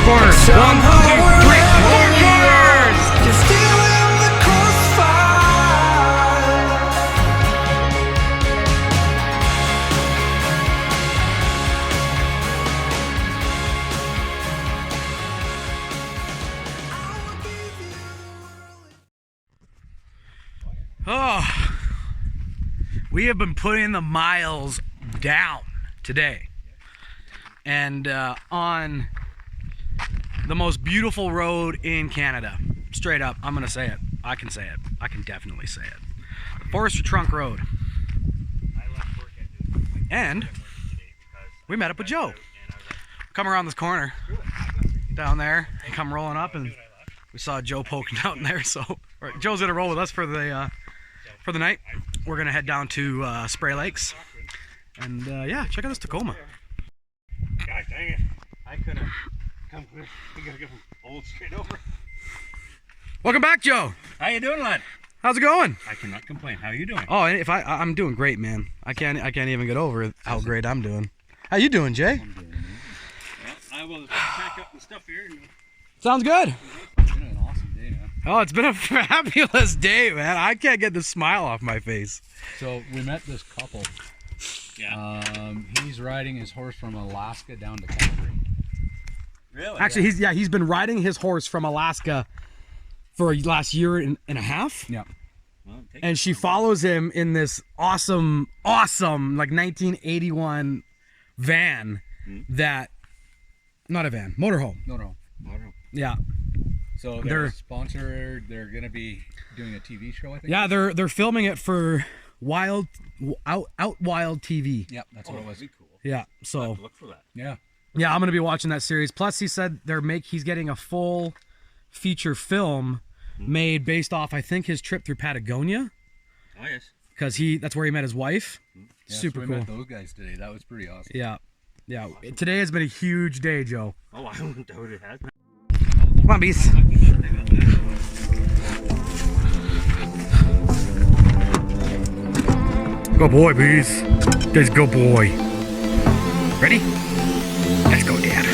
corner. 1, 2, 3, 4 corners! Just still in the crossfire. Oh, we have been putting the miles down today, and on the most beautiful road in Canada. Straight up, I'm gonna say it. I can say it. I can definitely say it. The Forester Trunk Road. And we met up with Joe. Come around this corner down there and come rolling up, and we saw Joe poking out in there. So Joe's gonna roll with us for the night. We're gonna head down to Spray Lakes, and yeah, check out this Tacoma. God dang it! I could have come. We gotta get old straight over. Welcome back, Joe. How you doing, lad? How's it going? I cannot complain. How are you doing? Oh, if I'm doing great, man. I can't even get over how great I'm doing. How you doing, Jay? I'm doing amazing. Well, I will pack up the stuff here. And Sounds good. it's been an awesome day, man. Oh, it's been a fabulous day, man. I can't get the smile off my face. So we met this couple. Yeah. He's riding his horse from Alaska down to Calgary. Really? Actually, he's been riding his horse from Alaska for last year and a half. Yeah. Well, And she follows him in this awesome like 1981 van that, not a van, motorhome. No. Yeah. So they're sponsored. They're gonna be doing a TV show, I think. Yeah, they're filming it for Wild TV. Yep, that's what it was. That'd be cool. Yeah, so Look for that. Yeah. yeah, I'm gonna be watching that series. Plus, he said he's getting a full feature film made based off, I think, his trip through Patagonia, Oh yes. because that's where he met his wife. Yeah, Super so we cool. met those guys today. That was pretty awesome. Yeah. Today has been a huge day, Joe. Oh, I don't doubt it has. Come on, beast. Go boy, beast. Just go boy. Ready? Let's go, Dad.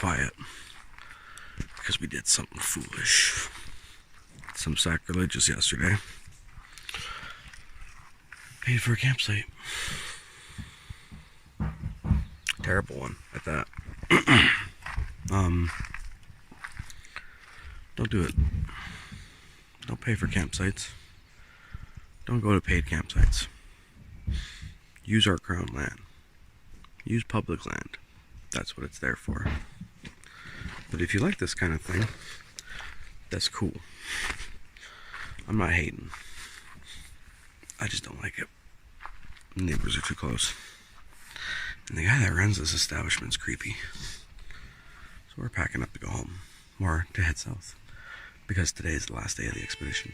quiet because we did something foolish, some sacrilegious yesterday. Paid for a campsite. Terrible one at that. Don't do it. Don't pay for campsites. Don't go to paid campsites. Use our crown land. Use public land. That's what it's there for. But if you like this kind of thing, that's cool. I'm not hating. I just don't like it. Neighbors are too close. And the guy that runs this establishment's creepy. So we're packing up to go home. Or to head south. Because today is the last day of the expedition.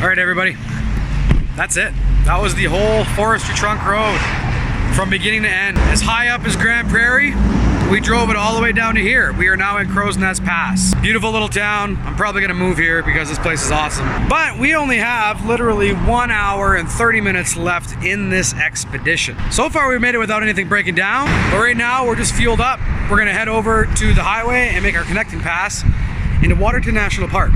Alright everybody, that's it. That was the whole forestry trunk road from beginning to end. As high up as Grand Prairie, we drove it all the way down to here. We are now in Crowsnest Pass. Beautiful little town. I'm probably gonna move here because this place is awesome. But we only have literally 1 hour and 30 minutes left in this expedition. So far we made it without anything breaking down, but right now we're just fueled up. We're gonna head over to the highway and make our connecting pass into Waterton National Park,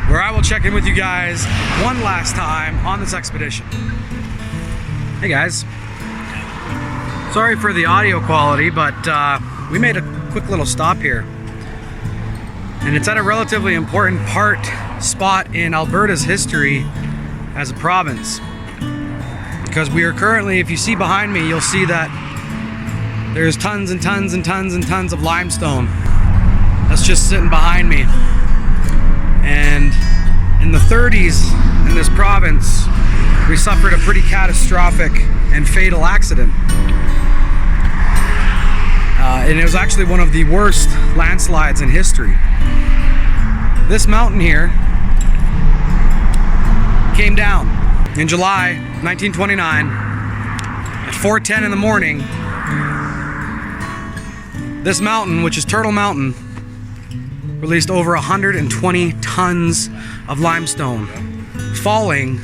where I will check in with you guys one last time on this expedition. Hey guys. Sorry for the audio quality, but we made a quick little stop here. And it's at a relatively important spot in Alberta's history as a province. Because we are currently, if you see behind me, you'll see that there's tons and tons and tons and tons of limestone that's just sitting behind me. And in the 30s in this province, we suffered a pretty catastrophic and fatal accident. And it was actually one of the worst landslides in history. This mountain here came down in July 1929 at 4:10 in the morning. This mountain, which is Turtle Mountain, released over 120 tons of limestone, falling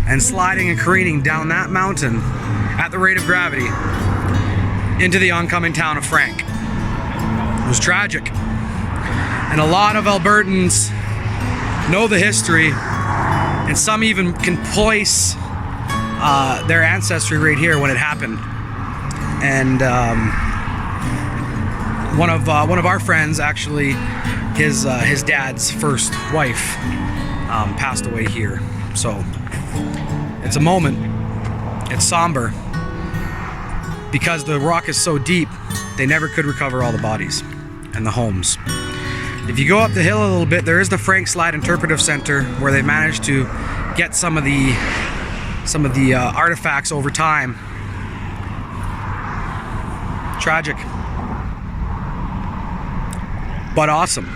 and sliding and careening down that mountain at the rate of gravity into the oncoming town of Frank. It was tragic. And a lot of Albertans know the history, and some even can place their ancestry right here when it happened. And one of our friends, actually, his dad's first wife passed away here. So it's a moment. It's somber because the rock is so deep. They never could recover all the bodies and the homes. If you go up the hill a little bit, there is the Frank Slide Interpretive Center, where they managed to get some of the artifacts over time. Tragic, but awesome.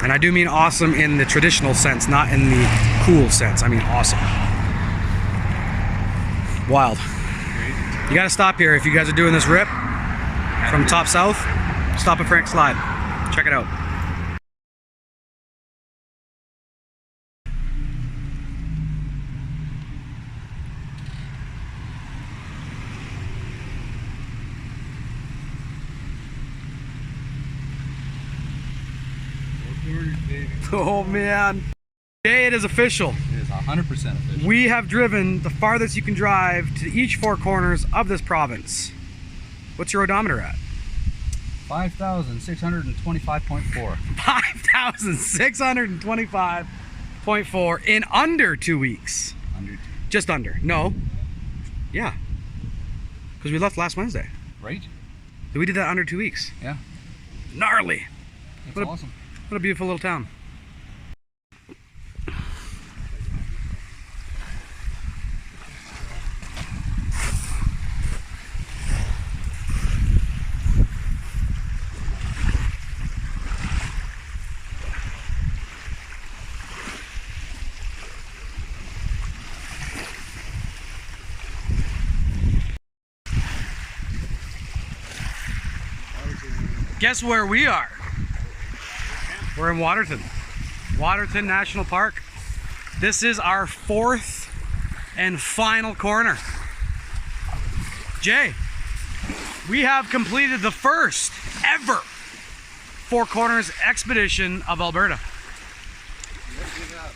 And I do mean awesome in the traditional sense, not in the cool sense. I mean awesome. Wild. You gotta stop here if you guys are doing this rip from top south. Stop at Frank Slide. Check it out. Oh man. Okay, it is official. It is 100% official. We have driven the farthest you can drive to each four corners of this province. What's your odometer at? 5,625.4. 5,625.4 in under 2 weeks. Under 2. Just under. No. Yeah. Because we left last Wednesday. Right? We did that under 2 weeks. Yeah. Gnarly. That's awesome. What a beautiful little town. Guess where we are? We're in Waterton. Waterton National Park. This is our fourth and final corner. Jay, we have completed the first ever Four Corners expedition of Alberta.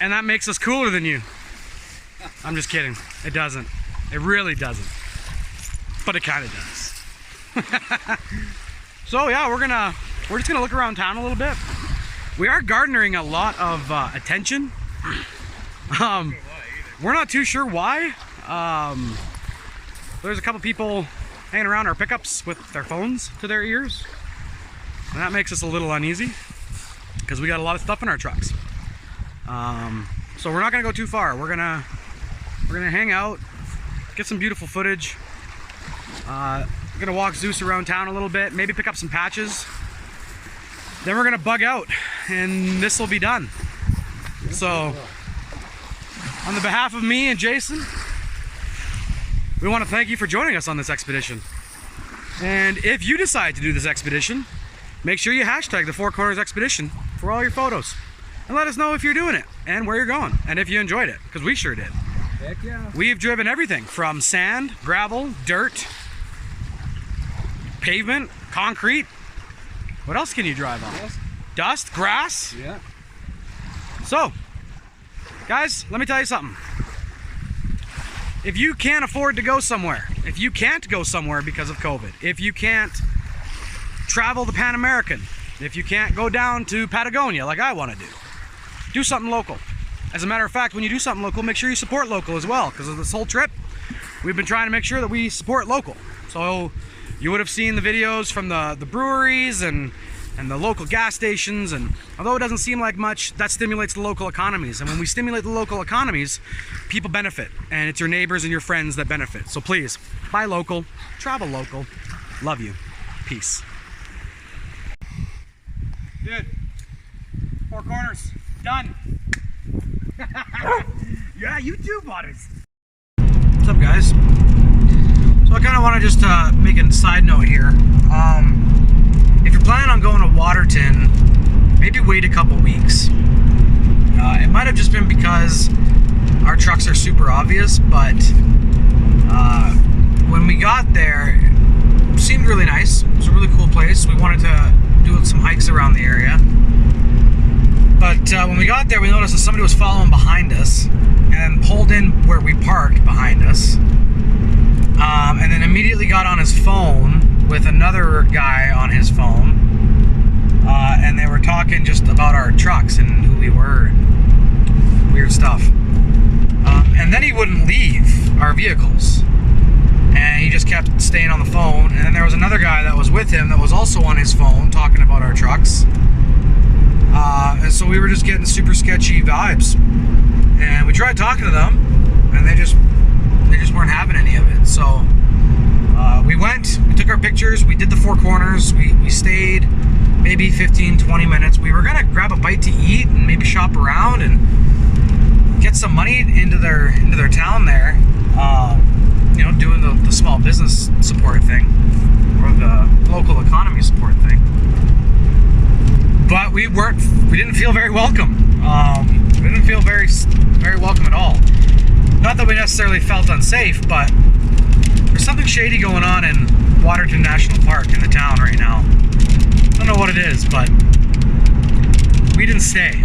And that makes us cooler than you. I'm just kidding. It doesn't. It really doesn't. But it kind of does. So yeah, we're just gonna look around town a little bit. We are garnering a lot of attention. We're not too sure why. There's a couple people hanging around our pickups with their phones to their ears, and that makes us a little uneasy because we got a lot of stuff in our trucks. So we're not gonna go too far. We're gonna hang out, get some beautiful footage. We're gonna walk Zeus around town a little bit, maybe pick up some patches. Then we're gonna bug out, and this will be done. So, on the behalf of me and Jason, we want to thank you for joining us on this expedition. And if you decide to do this expedition, make sure you hashtag the Four Corners Expedition for all your photos. And let us know if you're doing it and where you're going, and if you enjoyed it, because we sure did. Heck yeah. We've driven everything from sand, gravel, dirt, pavement, concrete. What else can you drive on? Dust, grass. Yeah. So, guys, let me tell you something. If you can't afford to go somewhere, if you can't go somewhere because of COVID, if you can't travel the Pan American, if you can't go down to Patagonia like I want to do something local. As a matter of fact, when you do something local, make sure you support local as well, because of this whole trip, we've been trying to make sure that we support local. So you would have seen the videos from the breweries and the local gas stations, and although it doesn't seem like much, that stimulates the local economies. And when we stimulate the local economies, people benefit, and it's your neighbors and your friends that benefit. So please, buy local, travel local. Love you. Peace. Dude, Four Corners, done. Yeah, you too, buddies. What's up, guys? So I kind of want to just make a side note here. If you're planning on going to Waterton, maybe wait a couple weeks. It might have just been because our trucks are super obvious, but when we got there, it seemed really nice. It was a really cool place. We wanted to do some hikes around the area. But when we got there, we noticed that somebody was following behind us and pulled in where we parked behind us. And then immediately got on his phone with another guy on his phone. And they were talking just about our trucks and who we were and weird stuff. And then he wouldn't leave our vehicles. And he just kept staying on the phone. And then there was another guy that was with him that was also on his phone talking about our trucks. And so we were just getting super sketchy vibes. And we tried talking to them, and they just weren't having any of it. So we went, we took our pictures, we did the four corners, we stayed maybe 15-20 minutes. We were gonna grab a bite to eat and maybe shop around and get some money into their town there. You know, doing the small business support thing, or the local economy support thing. But we didn't feel very welcome. We didn't feel very welcome at all. Not that we necessarily felt unsafe, but there's something shady going on in Waterton National Park in the town right now. I don't know what it is, but we didn't stay.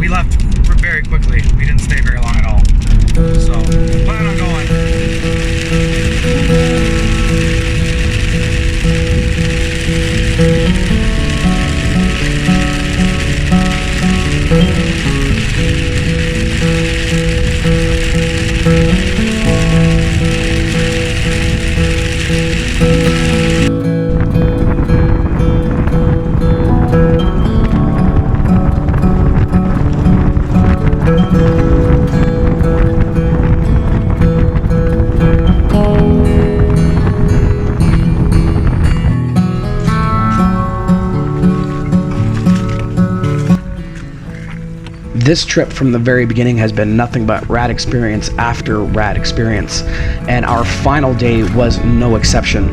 We left very quickly. We didn't stay very long at all. So, plan on going. This trip from the very beginning has been nothing but rad experience after rad experience, and our final day was no exception.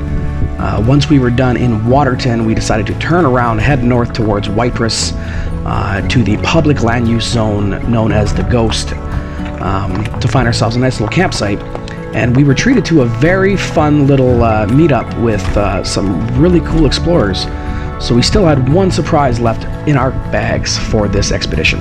Once we were done in Waterton, we decided to turn around, head north towards Waterton, to the public land use zone known as the Ghost, to find ourselves a nice little campsite. And we were treated to a very fun little meetup with some really cool explorers. So we still had one surprise left in our bags for this expedition.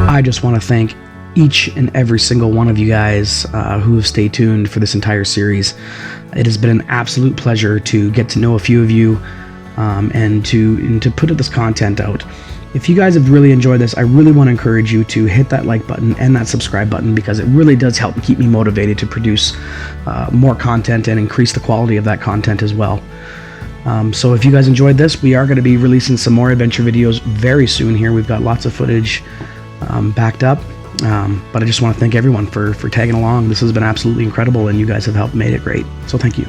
I just want to thank each and every single one of you guys who have stayed tuned for this entire series. It has been an absolute pleasure to get to know a few of you and to put this content out. If you guys have really enjoyed this, I really want to encourage you to hit that like button and that subscribe button, because it really does help keep me motivated to produce more content and increase the quality of that content as well. So if you guys enjoyed this, we are going to be releasing some more adventure videos very soon here. We've got lots of footage backed up, but I just want to thank everyone for tagging along. This has been absolutely incredible, and you guys have helped made it great. So thank you.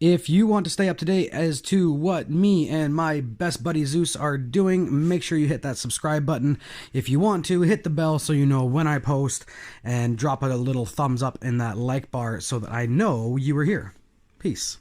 If you want to stay up to date as to what me and my best buddy Zeus are doing, make sure you hit that subscribe button. If you want to, hit the bell so you know when I post, and drop a little thumbs up in that like bar so that I know you were here. Peace.